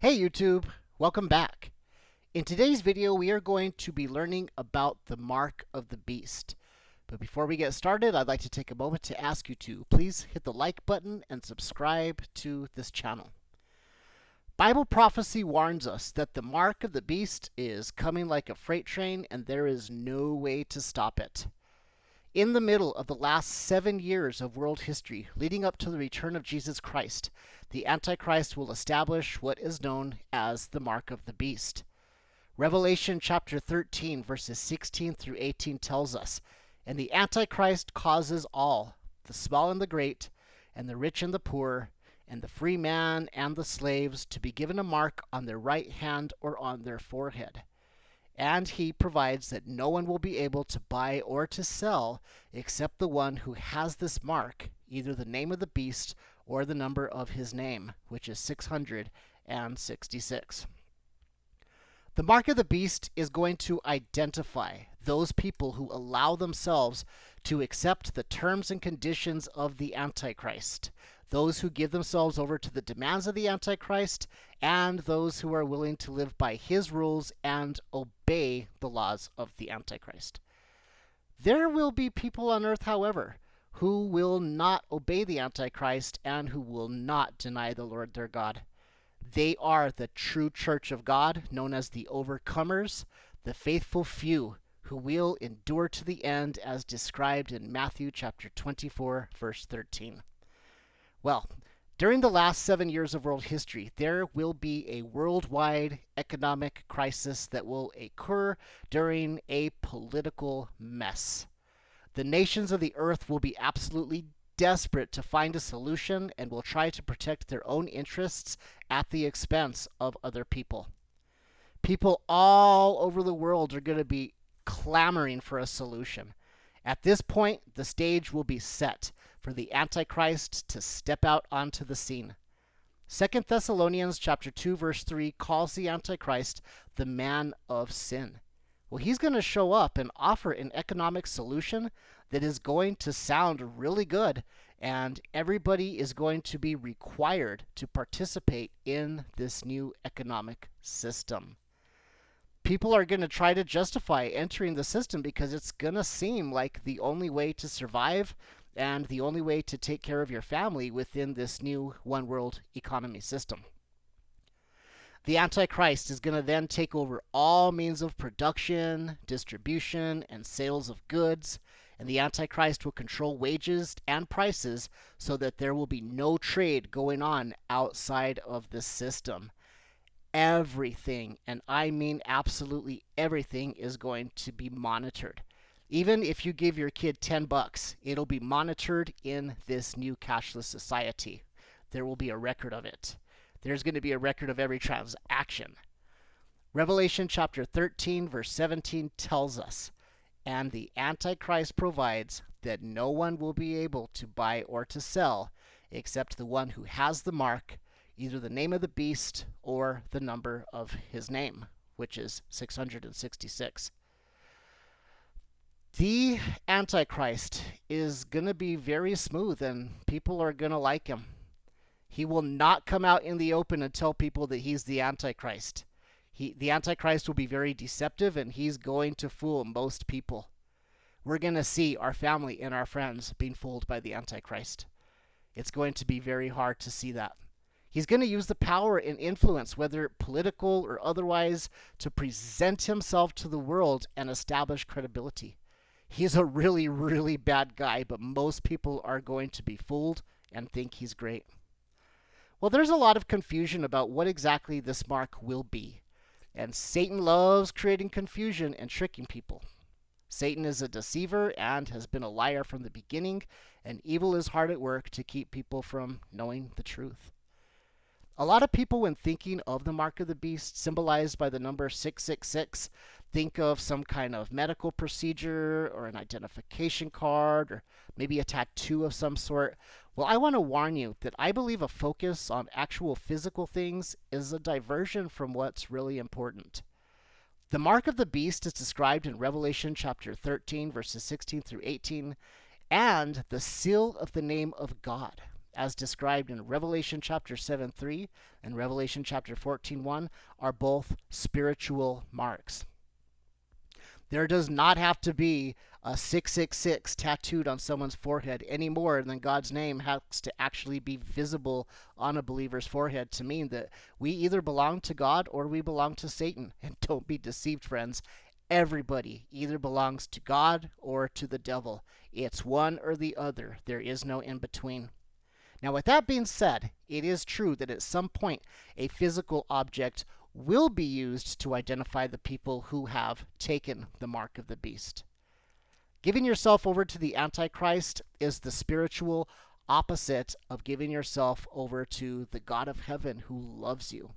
Hey YouTube, welcome back. In today's video, we are going to be learning about the mark of the beast. But before we get started, I'd like to take a moment to ask you to please hit the like button and subscribe to this channel. Bible prophecy warns us that the mark of the beast is coming like a freight train and there is no way to stop it. In the middle of the last 7 years of world history, leading up to the return of Jesus Christ, the Antichrist will establish what is known as the mark of the beast. Revelation chapter 13, verses 16 through 18 tells us, "And the Antichrist causes all, the small and the great, and the rich and the poor, and the free man and the slaves, to be given a mark on their right hand or on their forehead. And he provides that no one will be able to buy or to sell except the one who has this mark, either the name of the beast or the number of his name, which is 666. The mark of the beast is going to identify those people who allow themselves to accept the terms and conditions of the Antichrist, those who give themselves over to the demands of the Antichrist, and those who are willing to live by his rules and obey the laws of the Antichrist. There will be people on earth, however, who will not obey the Antichrist and who will not deny the Lord their God. They are the true church of God, known as the overcomers, the faithful few who will endure to the end, as described in Matthew chapter 24, verse 13. Well, during the last 7 years of world history, there will be a worldwide economic crisis that will occur during a political mess. The nations of the earth will be absolutely desperate to find a solution and will try to protect their own interests at the expense of other people. People all over the world are going to be clamoring for a solution. At this point, the stage will be set for the Antichrist to step out onto the scene. 2 Thessalonians chapter 2 verse 3 calls the Antichrist the man of sin. Well, he's going to show up and offer an economic solution that is going to sound really good, and everybody is going to be required to participate in this new economic system. People are going to try to justify entering the system because it's going to seem like the only way to survive and the only way to take care of your family within this new one world economy system. The Antichrist is going to then take over all means of production, distribution, and sales of goods, and the Antichrist will control wages and prices so that there will be no trade going on outside of the system. Everything, and I mean absolutely everything, is going to be monitored. Even if you give your kid $10, it'll be monitored in this new cashless society. There will be a record of it. There's going to be a record of every transaction. Revelation chapter 13, verse 17 tells us, "And the Antichrist provides that no one will be able to buy or to sell except the one who has the mark, either the name of the beast or the number of his name," which is 666. The Antichrist is going to be very smooth and people are going to like him. He will not come out in the open and tell people that he's the Antichrist. The Antichrist will be very deceptive and he's going to fool most people. We're going to see our family and our friends being fooled by the Antichrist. It's going to be very hard to see that. He's going to use the power and influence, whether political or otherwise, to present himself to the world and establish credibility. He's a really, really bad guy, but most people are going to be fooled and think he's great. Well, there's a lot of confusion about what exactly this mark will be. And Satan loves creating confusion and tricking people. Satan is a deceiver and has been a liar from the beginning, and evil is hard at work to keep people from knowing the truth. A lot of people, when thinking of the mark of the beast, symbolized by the number 666, think of some kind of medical procedure or an identification card or maybe a tattoo of some sort. Well, I want to warn you that I believe a focus on actual physical things is a diversion from what's really important. The mark of the beast is described in Revelation chapter 13, verses 16 through 18, and the seal of the name of God. as described in Revelation chapter 7:3 and Revelation chapter 14:1, are both spiritual marks. There does not have to be a 666 tattooed on someone's forehead any more than God's name has to actually be visible on a believer's forehead to mean that we either belong to God or we belong to Satan. And don't be deceived, friends. Everybody either belongs to God or to the devil. It's one or the other. There is no in between. Now, with that being said, it is true that at some point a physical object will be used to identify the people who have taken the mark of the beast. Giving yourself over to the Antichrist is the spiritual opposite of giving yourself over to the God of heaven who loves you.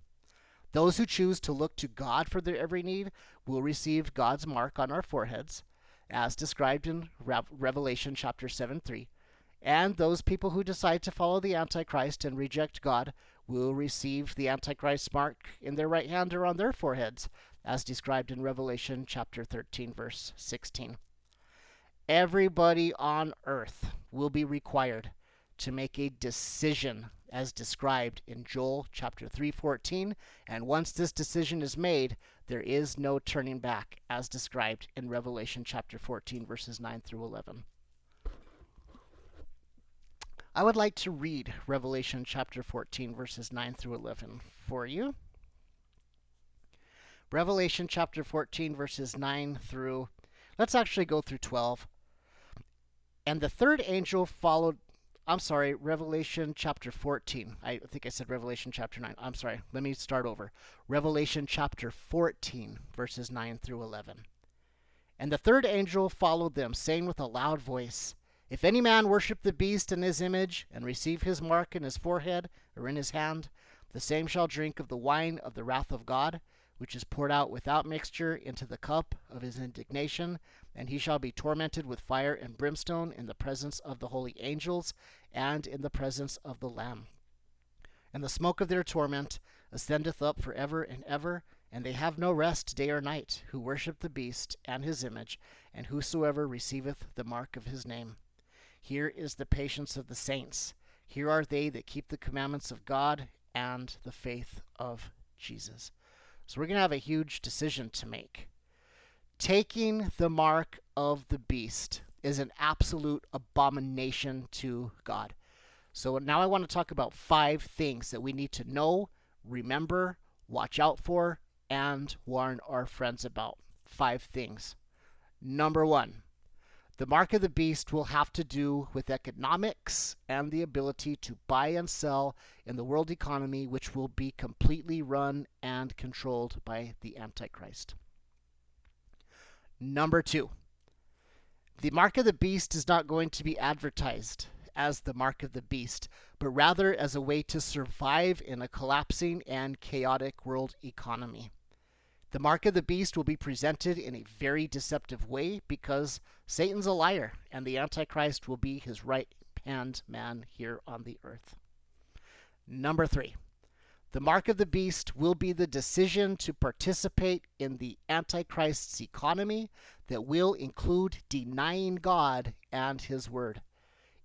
Those who choose to look to God for their every need will receive God's mark on our foreheads, as described in Revelation chapter 7:3. And those people who decide to follow the Antichrist and reject God will receive the Antichrist mark in their right hand or on their foreheads, as described in Revelation chapter 13, verse 16. Everybody on earth will be required to make a decision as described in Joel chapter 3:14, and once this decision is made, there is no turning back, as described in Revelation chapter 14, verses 9 through 11. I would like to read Revelation chapter 14, verses 9 through 11 for you. Revelation chapter 14, verses 9 through, let's actually go through 12. And the third angel followed, Revelation chapter 14. I think I said Revelation chapter 9. I'm sorry, let me start over. Revelation chapter 14, verses 9 through 11. And the third angel followed them, saying with a loud voice, If any man worship the beast and his image, and receive his mark in his forehead or in his hand, the same shall drink of the wine of the wrath of God, which is poured out without mixture into the cup of his indignation, and he shall be tormented with fire and brimstone in the presence of the holy angels and in the presence of the Lamb. And the smoke of their torment ascendeth up for ever and ever, and they have no rest day or night, who worship the beast and his image, and whosoever receiveth the mark of his name. Here is the patience of the saints. Here are they that keep the commandments of God and the faith of Jesus. So we're going to have a huge decision to make. Taking the mark of the beast is an absolute abomination to God. So now I want to talk about 5 things that we need to know, remember, watch out for, and warn our friends about. 5 things. Number 1. The mark of the beast will have to do with economics and the ability to buy and sell in the world economy, which will be completely run and controlled by the Antichrist. Number 2, the mark of the beast is not going to be advertised as the mark of the beast, but rather as a way to survive in a collapsing and chaotic world economy. The mark of the beast will be presented in a very deceptive way because Satan's a liar and the Antichrist will be his right-hand man here on the earth. Number 3, the mark of the beast will be the decision to participate in the Antichrist's economy that will include denying God and his word.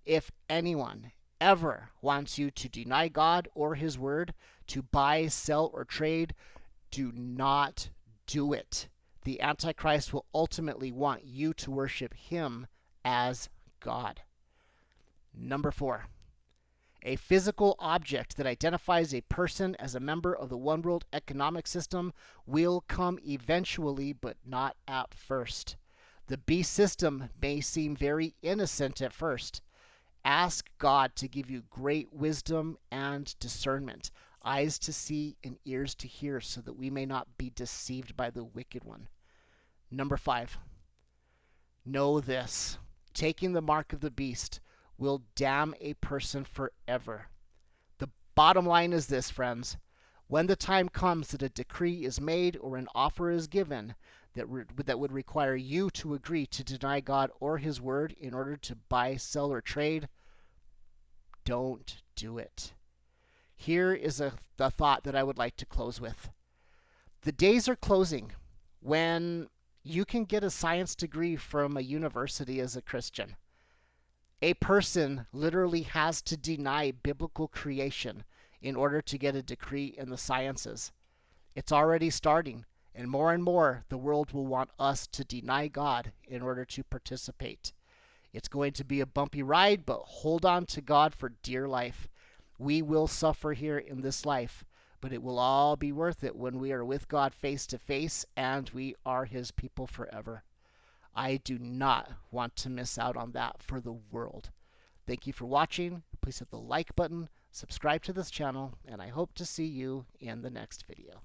If anyone ever wants you to deny God or his word, to buy, sell, or trade, do not do it. The Antichrist will ultimately want you to worship him as God. Number 4, a physical object that identifies a person as a member of the one world economic system will come eventually, but not at first. The beast system may seem very innocent at first. Ask God to give you great wisdom and discernment, eyes to see and ears to hear, so that we may not be deceived by the wicked one. Number 5, know this: taking the mark of the beast will damn a person forever. The bottom line is this, friends. When the time comes that a decree is made or an offer is given that would require you to agree to deny God or his word in order to buy, sell, or trade, don't do it. Here is the thought that I would like to close with. The days are closing when you can get a science degree from a university as a Christian. A person literally has to deny biblical creation in order to get a degree in the sciences. It's already starting, and more the world will want us to deny God in order to participate. It's going to be a bumpy ride, but hold on to God for dear life. We will suffer here in this life, but it will all be worth it when we are with God face to face and we are His people forever. I do not want to miss out on that for the world. Thank you for watching. Please hit the like button, subscribe to this channel, and I hope to see you in the next video.